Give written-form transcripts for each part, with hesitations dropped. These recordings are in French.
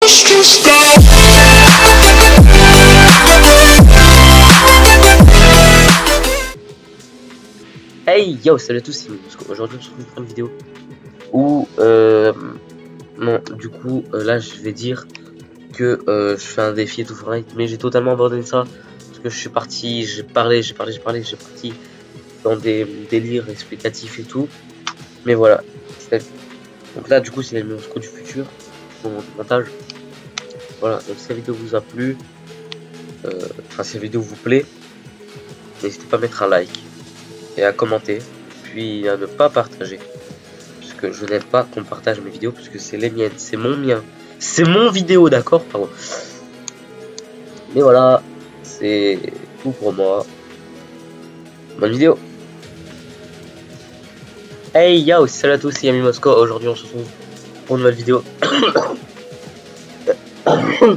Hey yo, salut à tous, c'est Mosco. Aujourd'hui on se retrouve pour une vidéo où non, du coup là je vais dire que je fais un défi et tout Fortnite, mais j'ai totalement abandonné ça parce que je suis parti, j'ai parti dans des délires explicatifs et tout. Mais voilà, donc là du coup c'est le Mosco du futur pour mon montage. Voilà, donc si la vidéo vous a plu, enfin si la vidéo vous plaît, n'hésitez pas à mettre un like et à commenter, puis à ne pas partager, puisque je n'aime pas qu'on partage mes vidéos, puisque c'est les miennes, c'est mon mien, c'est mon vidéo, d'accord, pardon. Mais voilà, c'est tout pour moi. Bonne vidéo. Hey yo, salut à tous, c'est Yami Mosco. Aujourd'hui on se retrouve pour une nouvelle vidéo.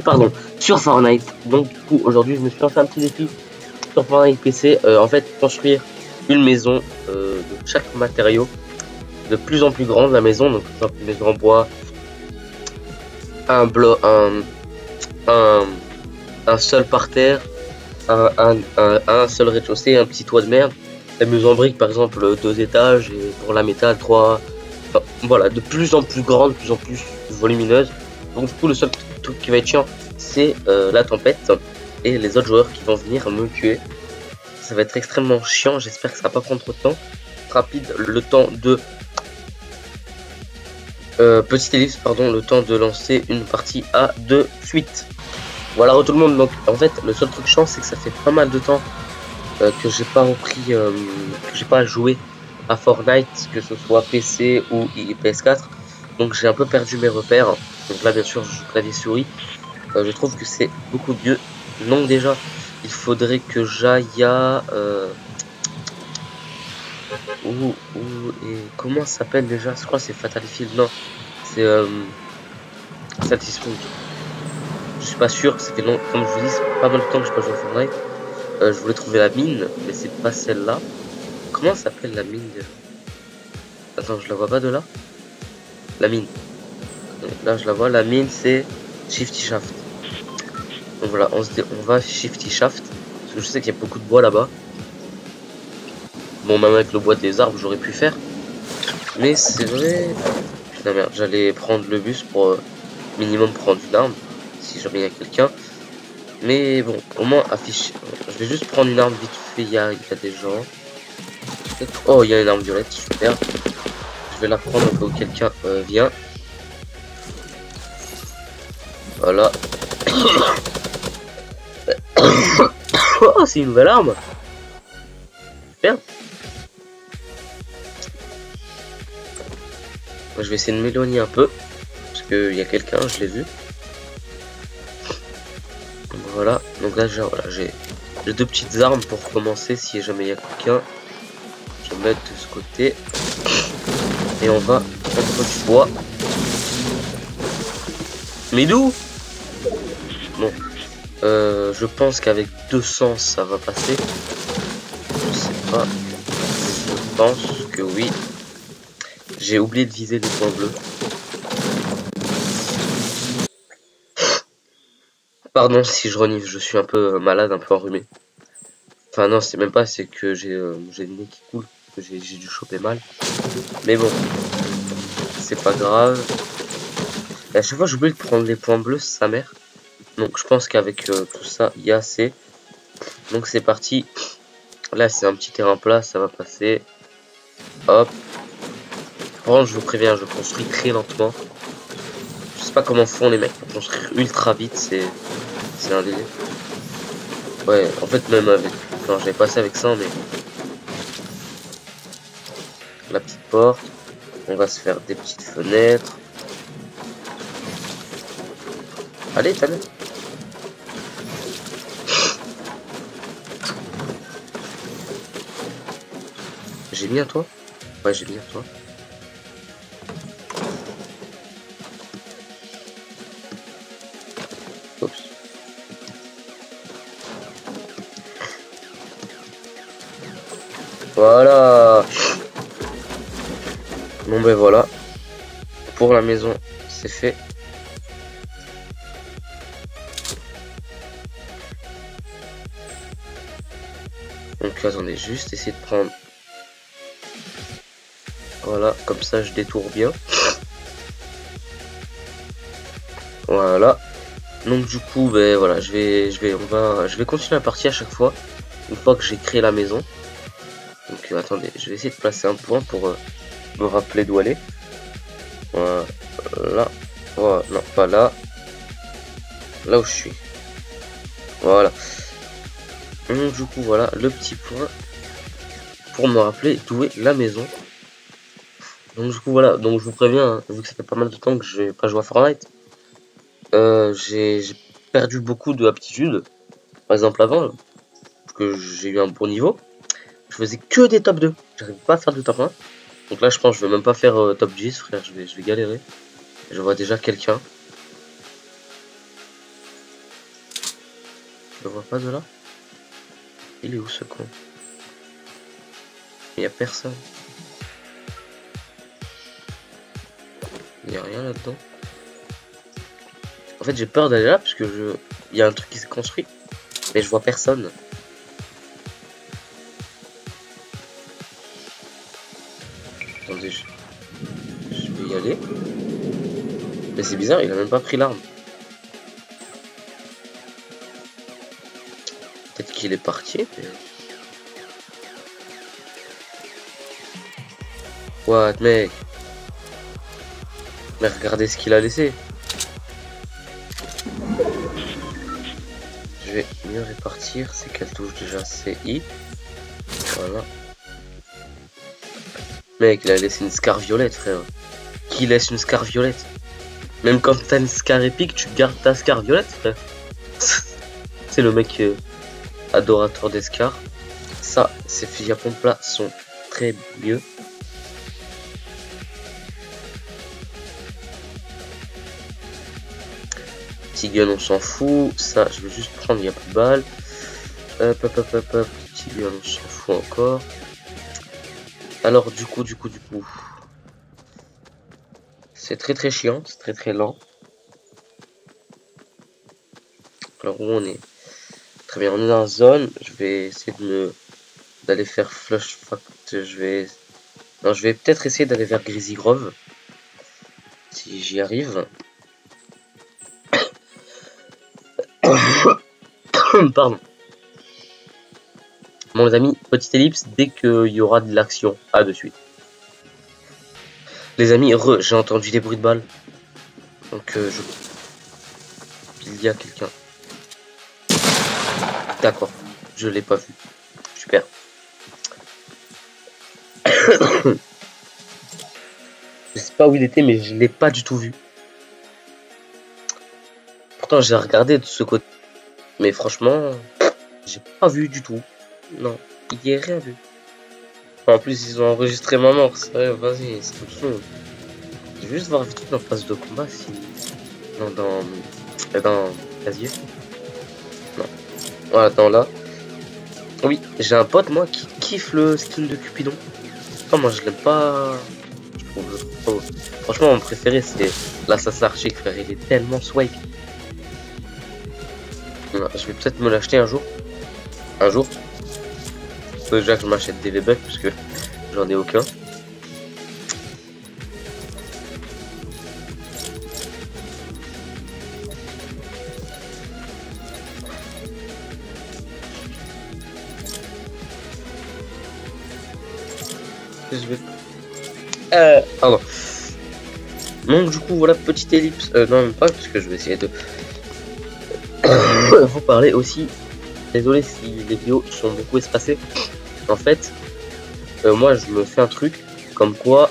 Pardon, sur Fortnite. Donc du coup aujourd'hui je me suis lancé un petit défi sur Fortnite PC, en fait construire une maison de chaque matériau, de plus en plus grande la maison. Donc par exemple une maison en bois, un bloc, un sol par terre, un seul rez-de-chaussée, un petit toit de merde. La maison en briques par exemple 2 étages, et pour la métal 3. Enfin, voilà, de plus en plus grande, de plus en plus volumineuse. Donc du coup le seul truc qui va être chiant c'est la tempête et les autres joueurs qui vont venir me tuer. Ça va être extrêmement chiant, j'espère que ça va pas prendre trop de temps. Rapide, le temps de petite ellipse, pardon, le temps de lancer une partie à de suite. Voilà tout le monde. Donc en fait le seul truc chiant c'est que ça fait pas mal de temps que j'ai pas repris, que j'ai pas joué à Fortnite, que ce soit PC ou PS4. Donc j'ai un peu perdu mes repères. Donc là bien sûr je joue clavier souris. Je trouve que c'est beaucoup mieux. Donc déjà il faudrait que j'aille à et comment ça s'appelle déjà, je crois que c'est Fatal Field, non c'est Satisfunk. Je suis pas sûr, ça fait long, comme je vous dis, c'est pas mal de temps que je pas joué à Fortnite. Je voulais trouver la mine, mais c'est pas celle-là. Comment s'appelle la mine déjà? Attends, je la vois pas de là. La mine. Donc, là, je la vois. La mine, c'est Shifty Shaft. Donc voilà, on va Shifty Shaft. Parce que je sais qu'il y a beaucoup de bois là-bas. Bon, même avec le bois des arbres, j'aurais pu faire. Mais c'est vrai. Putain, merde, j'allais prendre le bus pour minimum prendre une arme. Si jamais il y a quelqu'un. Mais bon, au moins affiche. Je vais juste prendre une arme vite fait. Il y a des gens. Oh, il y a une arme violette, super. Je vais la prendre au cas où quelqu'un vient. Voilà. Oh, c'est une nouvelle arme. Super. Je vais essayer de m'éloigner un peu. Parce qu'il y a quelqu'un, je l'ai vu. Voilà. Donc là, j'ai 2 petites armes pour commencer si jamais il y a quelqu'un. Je vais mettre de ce côté. Et on va prendre du bois. Mais d'où? Bon. Je pense qu'avec 200 ça va passer. Je sais pas. Je pense que oui. J'ai oublié de viser les points bleus. Pardon si je renifle, je suis un peu malade, un peu enrhumé. Enfin non, c'est même pas, c'est que j'ai le nez qui coule, que j'ai dû choper mal. Mais bon, c'est pas grave. Et à chaque fois j'oublie de prendre les points bleus, sa mère. Donc je pense qu'avec tout ça, il y a assez. Donc c'est parti. Là c'est un petit terrain plat, ça va passer. Hop. Par contre je vous préviens, je construis très lentement. Je sais pas comment font les mecs pour construire ultra vite, c'est un délire. Ouais, en fait même avec... Enfin j'avais passé avec ça, mais... La petite porte. On va se faire des petites fenêtres. Allez, t'as bien. J'ai mis à toi? Ouais, j'ai mis à toi. Oups. Voilà. Bon ben voilà. Pour la maison, c'est fait. Donc attendez, juste essayer de prendre. Voilà, comme ça je détourne bien. Voilà. Donc du coup, ben voilà, je vais continuer la partie à chaque fois, une fois que j'ai créé la maison. Donc attendez, je vais essayer de placer un point pour me rappeler d'où aller. Voilà, voilà, non pas là, là où je suis. Voilà. Donc du coup, voilà le petit point pour me rappeler d'où est la maison. Donc du coup voilà, donc je vous préviens, hein, vu que ça fait pas mal de temps que je vais pas jouer à Fortnite, j'ai perdu beaucoup de aptitudes. Par exemple avant, parce que j'ai eu un bon niveau, je faisais que des top 2. J'arrivais pas à faire du top 1. Donc là je pense que je vais même pas faire top 10 frère, je vais galérer. Je vois déjà quelqu'un. Je le vois pas de là. Il est où ce con? Il y a personne. Il y a rien là-dedans. En fait j'ai peur d'aller là parce que il y a un truc qui s'est construit. Mais je vois personne. Attendez, je vais y aller. Mais c'est bizarre, il a même pas pris l'arme. Peut-être qu'il est parti. Mais... What, mec? Mais regardez ce qu'il a laissé. Je vais mieux répartir. C'est quelle touche déjà? C'est I. Voilà. Mec, il a laissé une scar violette, frère. Qui laisse une scar violette? Même quand t'as une scar épique, tu gardes ta scar violette, frère. C'est le mec adorateur des scars. Ça, ces fusils à pompe là sont très mieux. Petit gun, on s'en fout. Ça, je vais juste prendre, il n'y a pas de balles. Hop. Petit gun, on s'en fout encore. Alors, du coup. C'est très chiant, c'est très lent. Alors, où on est? Très bien, on est dans la zone. Je vais essayer d'aller faire flush fact. Je vais peut-être essayer d'aller vers Greasy Grove. Si j'y arrive. Pardon. Bon les amis, petite ellipse dès qu'il y aura de l'action. À de suite. Les amis, j'ai entendu des bruits de balles. Donc il y a quelqu'un. D'accord, je l'ai pas vu. Super. Je sais pas où il était, mais je l'ai pas du tout vu. Pourtant j'ai regardé de ce côté. Mais franchement, j'ai pas vu du tout. Non, il n'y a rien vu. En plus, ils ont enregistré ma mort. Vas-y, c'est tout son. Je vais juste voir vite fait dans phase de combat si. Non, dans casier. Non. Voilà, dans là. Oui, j'ai un pote, moi, qui kiffe le skin de Cupidon. Non, moi, je l'aime pas. Je trouve. Franchement, mon préféré, c'est l'Assassin Archic, frère. Il est tellement swag. Voilà, je vais peut-être me l'acheter un jour. Faut déjà que je m'achète des V-Bucks parce que j'en ai aucun. Je vais... pardon. Donc du coup voilà, petite ellipse. Non même pas parce que je vais essayer de vous parler aussi. Désolé si les vidéos sont beaucoup espacées. En fait, moi je me fais un truc comme quoi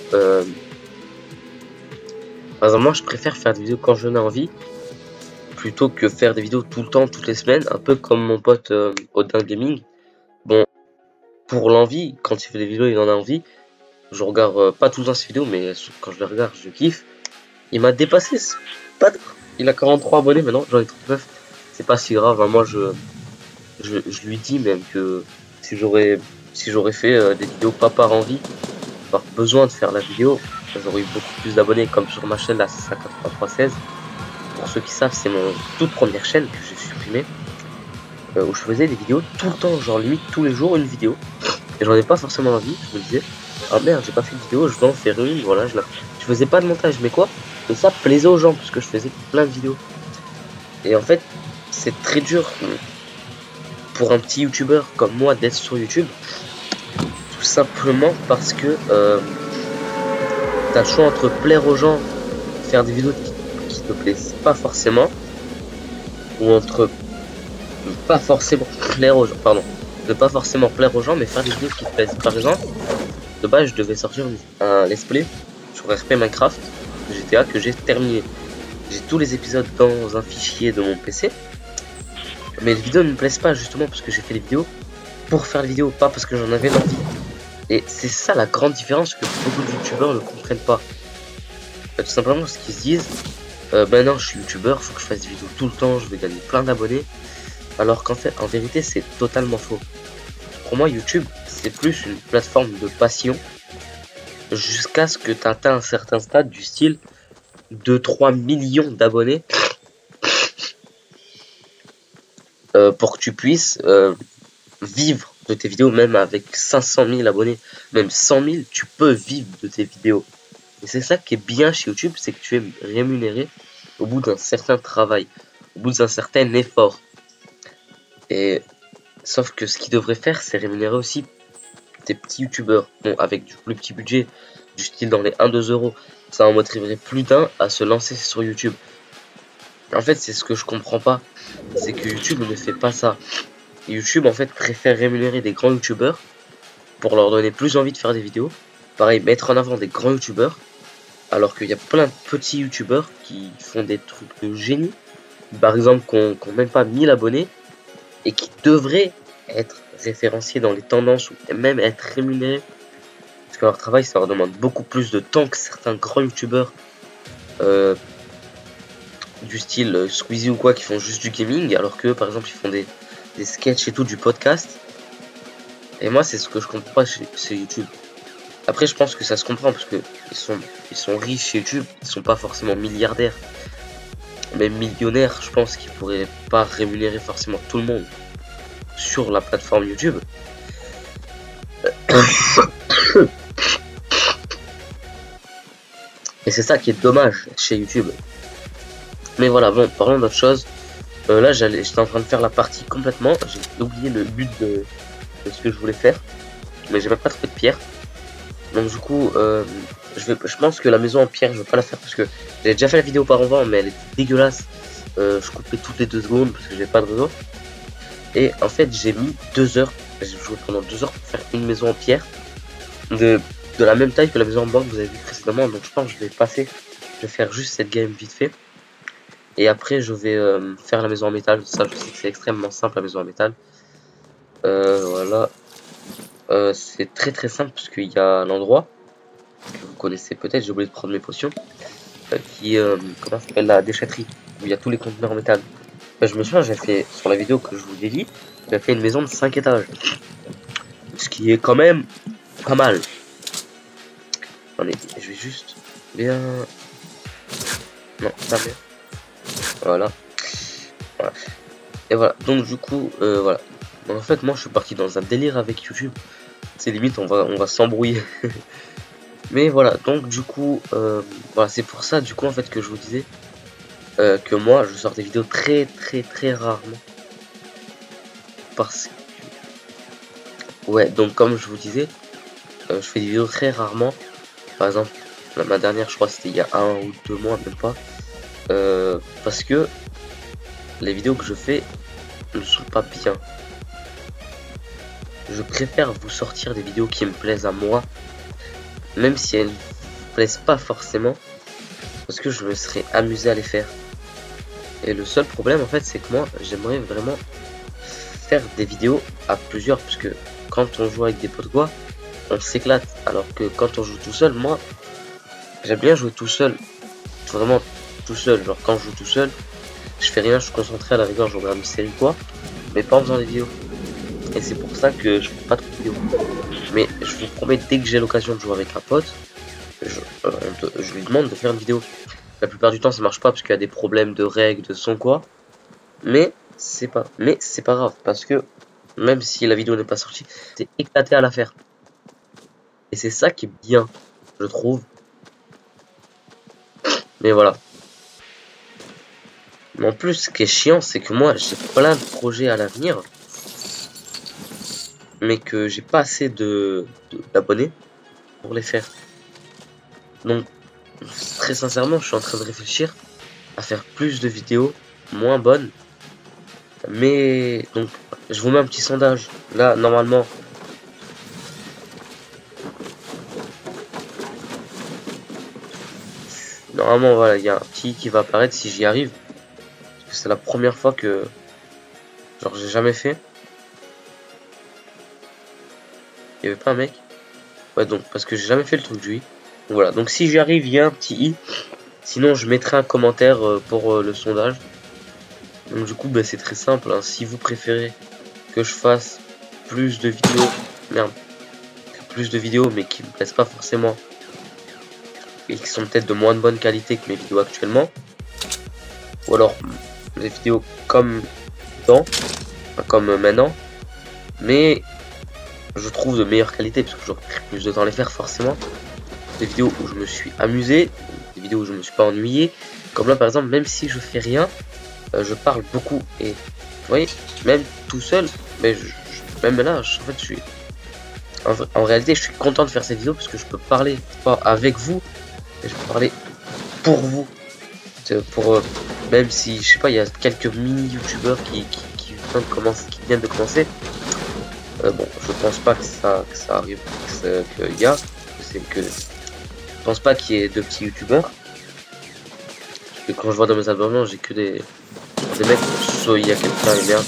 par exemple moi je préfère faire des vidéos quand j'en ai envie plutôt que faire des vidéos tout le temps, toutes les semaines, un peu comme mon pote Odin Gaming. Bon, pour l'envie, quand il fait des vidéos il en a envie. Je regarde pas tout le temps ces vidéos, mais quand je les regarde, je kiffe. Il m'a dépassé, il a 43 abonnés maintenant, j'en ai 39. C'est pas si grave, hein. Moi je lui dis même que si j'aurais fait des vidéos pas par envie, par besoin de faire la vidéo, j'aurais eu beaucoup plus d'abonnés comme sur ma chaîne la 58316. Pour ceux qui savent, c'est mon toute première chaîne que j'ai supprimée. où je faisais des vidéos tout le temps, genre limite tous les jours une vidéo. Et j'en ai pas forcément envie, je me disais, ah merde, j'ai pas fait de vidéo, je vais en faire une, voilà, je faisais pas de montage, mais quoi? Et ça plaisait aux gens, parce que je faisais plein de vidéos. Et en fait, c'est très dur pour un petit youtubeur comme moi d'être sur YouTube, tout simplement parce que t'as le choix entre plaire aux gens, faire des vidéos qui te plaisent pas forcément, ou entre pas forcément plaire aux gens, pardon, ne pas forcément plaire aux gens, mais faire des vidéos qui te plaisent. Par exemple, de base, je devais sortir un let's play sur RP Minecraft GTA que j'ai terminé. J'ai tous les épisodes dans un fichier de mon PC, mais les vidéos ne me plaisent pas justement parce que j'ai fait les vidéos pour faire les vidéos, pas parce que j'en avais l'envie. Et c'est ça la grande différence que beaucoup de youtubeurs ne comprennent pas. Tout simplement parce qu'ils se disent maintenant je suis youtubeur, faut que je fasse des vidéos tout le temps, je vais gagner plein d'abonnés. Alors qu'en fait, en vérité, c'est totalement faux. Pour moi, YouTube, c'est plus une plateforme de passion jusqu'à ce que tu atteins un certain stade du style 2-3 millions d'abonnés pour que tu puisses vivre de tes vidéos, même avec 500 000 abonnés, même 100 000, tu peux vivre de tes vidéos. Et c'est ça qui est bien chez YouTube, c'est que tu es rémunéré au bout d'un certain travail, au bout d'un certain effort. Et sauf que ce qu'ils devraient faire, c'est rémunérer aussi des petits youtubeurs, bon, avec du plus petit budget, du style dans les 1-2 euros. Ça en motiverait plus d'un à se lancer sur YouTube. En fait, c'est ce que je comprends pas, c'est que YouTube ne fait pas ça. YouTube en fait préfère rémunérer des grands youtubeurs pour leur donner plus envie de faire des vidéos. Pareil, mettre en avant des grands youtubeurs, alors qu'il y a plein de petits youtubeurs qui font des trucs de génie, par exemple qui ont même pas 1000 abonnés et qui devraient être référenciés dans les tendances ou même être rémunérés, parce que leur travail ça leur demande beaucoup plus de temps que certains grands youtubeurs du style Squeezie ou quoi, qui font juste du gaming, alors que par exemple ils font des sketchs et tout, du podcast. Et moi c'est ce que je comprends pas chez YouTube. Après je pense que ça se comprend parce que ils sont riches chez YouTube, ils sont pas forcément milliardaires, même millionnaires. Je pense qu'ils pourraient pas rémunérer forcément tout le monde sur la plateforme YouTube. Et c'est ça qui est dommage chez YouTube. Mais voilà, bon, parlons d'autre chose. Là, j'étais en train de faire la partie complètement. J'ai oublié le but de ce que je voulais faire. Mais j'ai même pas trouvé de pierre. Donc du coup, je pense que la maison en pierre, je vais pas la faire parce que j'ai déjà fait la vidéo par avant, mais elle était dégueulasse. Je coupais toutes les 2 secondes parce que j'ai pas de réseau. Et en fait, j'ai mis 2 heures. J'ai joué pendant 2 heures pour faire une maison en pierre de la même taille que la maison en bois que vous avez vu précédemment. Donc je pense que je vais passer. Je vais faire juste cette game vite fait. Et après, je vais faire la maison en métal. Ça, je sais que c'est extrêmement simple, la maison en métal. Voilà. C'est très très simple parce qu'il y a l'endroit que vous connaissez peut-être. J'ai oublié de prendre mes potions. Qui comment ça s'appelle, la déchetterie, où il y a tous les conteneurs en métal. Je me souviens, j'ai fait sur la vidéo que je vous ai dit, j'ai fait une maison de 5 étages. Ce qui est quand même pas mal. Attendez, je vais juste bien. Non, pas bien. Voilà. Voilà. Et voilà. Donc du coup, voilà. Donc, en fait, moi, je suis parti dans un délire avec YouTube. C'est limite, on va s'embrouiller. Mais voilà. Donc du coup, voilà, c'est pour ça, du coup, en fait, que je vous disais que moi, je sors des vidéos très rarement. Parce que, ouais. Donc comme je vous disais, je fais des vidéos très rarement. Par exemple, ma dernière, je crois, c'était il y a 1 ou 2 mois, même pas. Parce que les vidéos que je fais ne sont pas bien. Je préfère vous sortir des vidéos qui me plaisent à moi, même si elles ne vous plaisent pas forcément, parce que je me serais amusé à les faire. Et le seul problème en fait, c'est que moi j'aimerais vraiment faire des vidéos à plusieurs, parce que quand on joue avec des potes quoi, on s'éclate, alors que quand on joue tout seul, moi j'aime bien jouer tout seul, vraiment tout seul. Genre quand je joue tout seul, je fais rien, je suis concentré, à la rigueur je regarde une série quoi, mais pas en faisant des vidéos. Et c'est pour ça que je fais pas trop de vidéos. Mais je vous promets, dès que j'ai l'occasion de jouer avec un pote, je lui demande de faire une vidéo. La plupart du temps ça marche pas parce qu'il y a des problèmes de règles, de son quoi. Mais mais c'est pas grave, parce que même si la vidéo n'est pas sortie, c'est éclaté à la faire. Et c'est ça qui est bien, je trouve. Mais voilà. Mais en plus, ce qui est chiant, c'est que moi, j'ai plein de projets à l'avenir, mais que j'ai pas assez d'abonnés pour les faire. Donc, très sincèrement, je suis en train de réfléchir à faire plus de vidéos moins bonnes. Mais, donc, je vous mets un petit sondage. Là, normalement, voilà, il y a un petit qui va apparaître si j'y arrive. Parce que c'est la première fois que, genre, j'ai jamais fait. Il y avait pas un mec. Ouais, donc, parce que j'ai jamais fait le truc du i. Donc, voilà, donc si j'y arrive, il y a un petit i. Sinon, je mettrai un commentaire pour le sondage. Donc, du coup, bah, c'est très simple. Hein. Si vous préférez que je fasse plus de vidéos, merde, plus de vidéos, mais qui me plaisent pas forcément, et qui sont peut-être de moins de bonne qualité que mes vidéos actuellement, ou alors des vidéos comme dans, enfin, comme maintenant, mais je trouve de meilleure qualité, parce que j'aurais pris plus de temps à les faire forcément. Des vidéos où je me suis amusé, des vidéos où je me suis pas ennuyé, comme là par exemple, même si je fais rien, je parle beaucoup, et vous voyez, même tout seul, mais même là, en fait, je suis en réalité, je suis content de faire cette vidéo parce que je peux parler pas avec vous, mais je peux parler pour vous. Pour même si je sais pas, il y a quelques mini youtubeurs qui viennent de commencer. Bon, je pense pas que ça arrive, qu'il y a. Je pense pas qu'il y ait de petits youtubeurs. Parce que quand je vois dans mes abonnements, j'ai que des mecs, soit il y a quelqu'un et merde.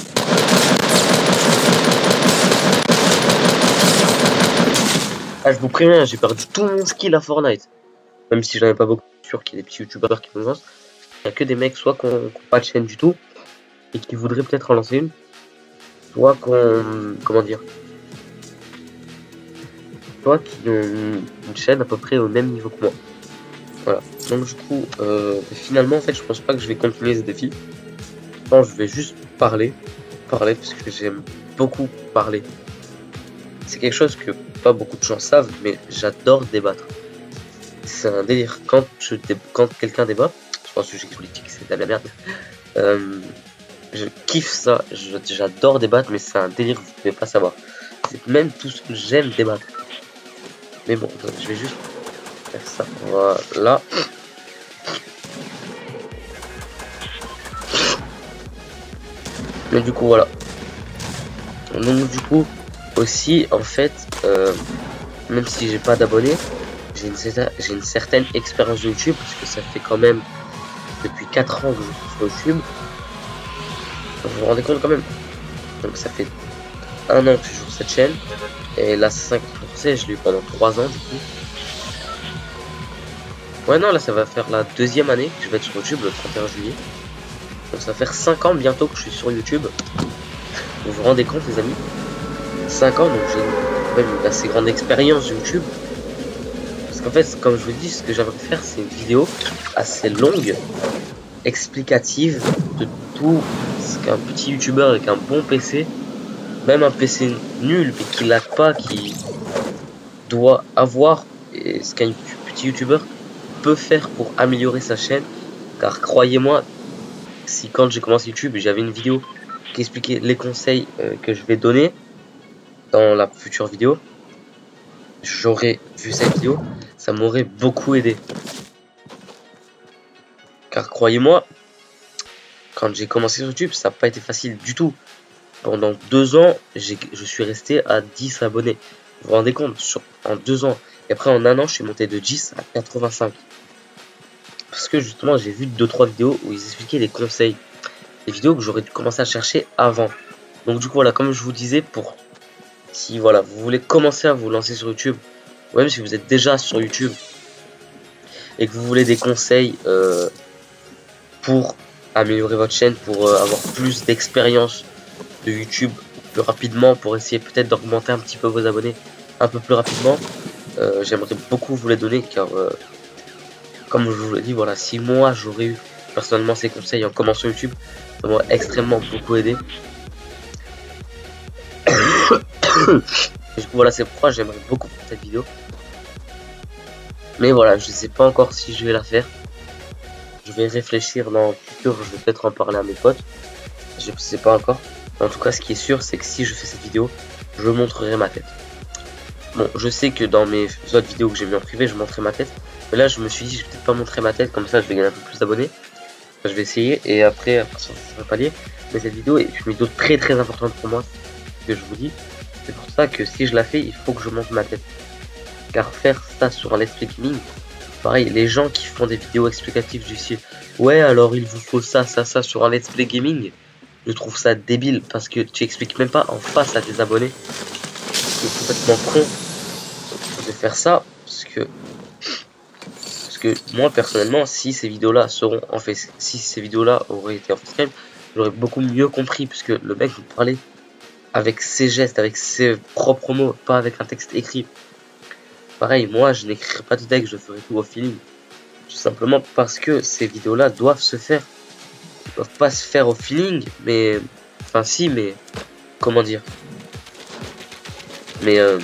Ah, je vous préviens, j'ai perdu tout mon skill à Fortnite. Même si j'en ai pas beaucoup, sûr qu'il y a des petits youtubeurs qui me lancent. Il n'y a que des mecs soit qui n'ont pas de chaîne du tout et qui voudraient peut-être en lancer une, soit comment dire, soit qui ont une chaîne à peu près au même niveau que moi. Voilà. Donc du coup, finalement en fait, je pense pas que je vais continuer ce défi. Non, je vais juste parler parce que j'aime beaucoup parler. C'est quelque chose que pas beaucoup de gens savent, mais j'adore débattre. C'est un délire. Quand quelqu'un débat, je pense que sujet politique, c'est de la merde. Je kiffe ça, j'adore débattre, mais c'est un délire, vous pouvez pas savoir. C'est même tout ce que j'aime débattre. Mais bon, je vais juste faire ça. Voilà. Mais du coup, voilà. Donc du coup, aussi, en fait, même si j'ai pas d'abonnés, j'ai une certaine expérience de YouTube, parce que ça fait quand même depuis 4 ans que je suis sur YouTube. Vous vous rendez compte quand même. Donc ça fait 1 an que je suis sur cette chaîne. Et l'Assassin's Creed français, je l'ai eu pendant 3 ans du coup. Ouais non, là ça va faire la 2e année que je vais être sur YouTube, le 31 juillet. Donc ça va faire 5 ans bientôt que je suis sur YouTube. Vous vous rendez compte les amis? 5 ans, donc j'ai même une assez grande expérience YouTube. Parce qu'en fait, comme je vous dis, ce que j'aimerais faire, c'est une vidéo assez longue, explicative de tout ce qu'un petit youtubeur avec un bon PC, même un PC nul mais qui lag pas, qui doit avoir, et ce qu'un petit youtubeur peut faire pour améliorer sa chaîne. Car croyez-moi, si quand j'ai commencé YouTube j'avais une vidéo qui expliquait les conseils que je vais donner dans la future vidéo, j'aurais vu cette vidéo, ça m'aurait beaucoup aidé. Car croyez-moi, quand j'ai commencé sur YouTube, ça n'a pas été facile du tout. Pendant 2 ans, je suis resté à 10 abonnés. Vous vous rendez compte, en 2 ans. Et après, en 1 an, je suis monté de 10 à 85. Parce que justement, j'ai vu 2-3 vidéos où ils expliquaient les conseils. Des vidéos que j'aurais dû commencer à chercher avant. Donc du coup, voilà, comme je vous disais, si voilà, vous voulez commencer à vous lancer sur YouTube, ou même si vous êtes déjà sur YouTube, et que vous voulez des conseils pour améliorer votre chaîne, pour avoir plus d'expérience de YouTube plus rapidement, pour essayer peut-être d'augmenter un petit peu vos abonnés un peu plus rapidement, j'aimerais beaucoup vous les donner, car comme je vous l'ai dit, voilà, si moi j'aurais eu personnellement ses conseils en commençant YouTube. Ça m'a extrêmement beaucoup aidé. Et du coup voilà, c'est pourquoi j'aimerais beaucoup faire cette vidéo. Mais voilà, je sais pas encore si je vais la faire. Je vais réfléchir dans le futur, je vais peut-être en parler à mes potes. Je sais pas encore. En tout cas, ce qui est sûr, c'est que si je fais cette vidéo, je montrerai ma tête. Bon, je sais que dans mes autres vidéos que j'ai mis en privé, je montrerai ma tête. Mais là, je me suis dit, je vais peut-être pas montrer ma tête, comme ça, je vais gagner un peu plus d'abonnés. Enfin, je vais essayer, et après ça va pas lier. Mais cette vidéo est une vidéo très très importante pour moi, que je vous dis. C'est pour ça que si je la fais, il faut que je montre ma tête. Car faire ça sur un let's play gaming, pareil, les gens qui font des vidéos explicatives du style ouais, alors il vous faut ça, ça, ça sur un let's play gaming, je trouve ça débile parce que tu expliques même pas en face à tes abonnés. C'est complètement con de faire ça parce que moi personnellement, si ces vidéos là seront en fait, si ces vidéos là auraient été en facecam, j'aurais beaucoup mieux compris puisque le mec vous parlait avec ses gestes, avec ses propres mots, pas avec un texte écrit. Pareil, moi je n'écrirai pas de texte, je ferai tout au feeling. Tout simplement parce que ces vidéos là doivent se faire. Ils doivent pas se faire au feeling, mais. Enfin si, mais. Comment dire. Mais un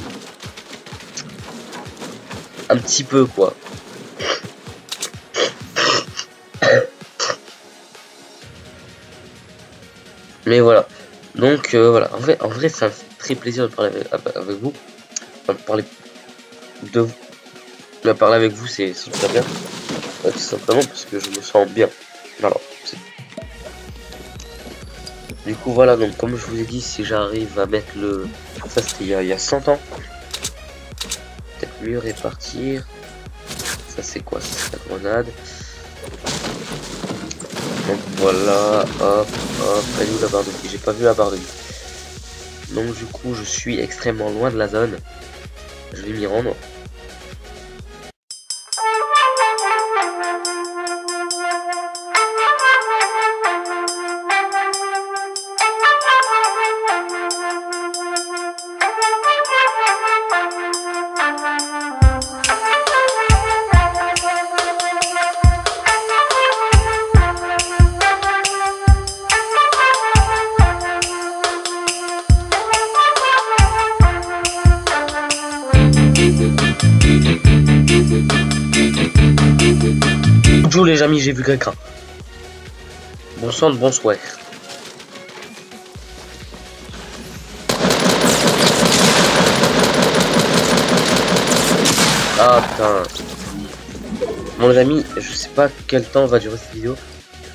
petit peu quoi. Mais voilà. Donc voilà. En vrai, ça me fait très plaisir de parler avec vous. Enfin, de parler de vous. De parler avec vous, c'est très bien. Tout simplement parce que je me sens bien. Voilà. Du coup, voilà. Donc, comme je vous ai dit, si j'arrive à mettre le. Ça, c'était il y a 100 ans. Peut-être mieux répartir. Ça, c'est quoi? C'est la grenade. Donc voilà, hop, hop, elle est où la barre de vie? J'ai pas vu la barre de vie. Donc du coup, je suis extrêmement loin de la zone. Je vais m'y rendre. Bonjour les amis, j'ai vu quelqu'un. Bon sang de bonsoir. Ah putain. Bon les amis, je sais pas quel temps va durer cette vidéo.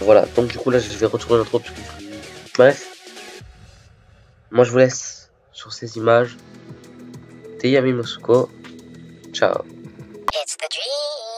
Voilà, donc du coup là je vais retourner notre autre. Bref. Moi je vous laisse sur ces images. Teyami Mosuko. Ciao. It's the dream.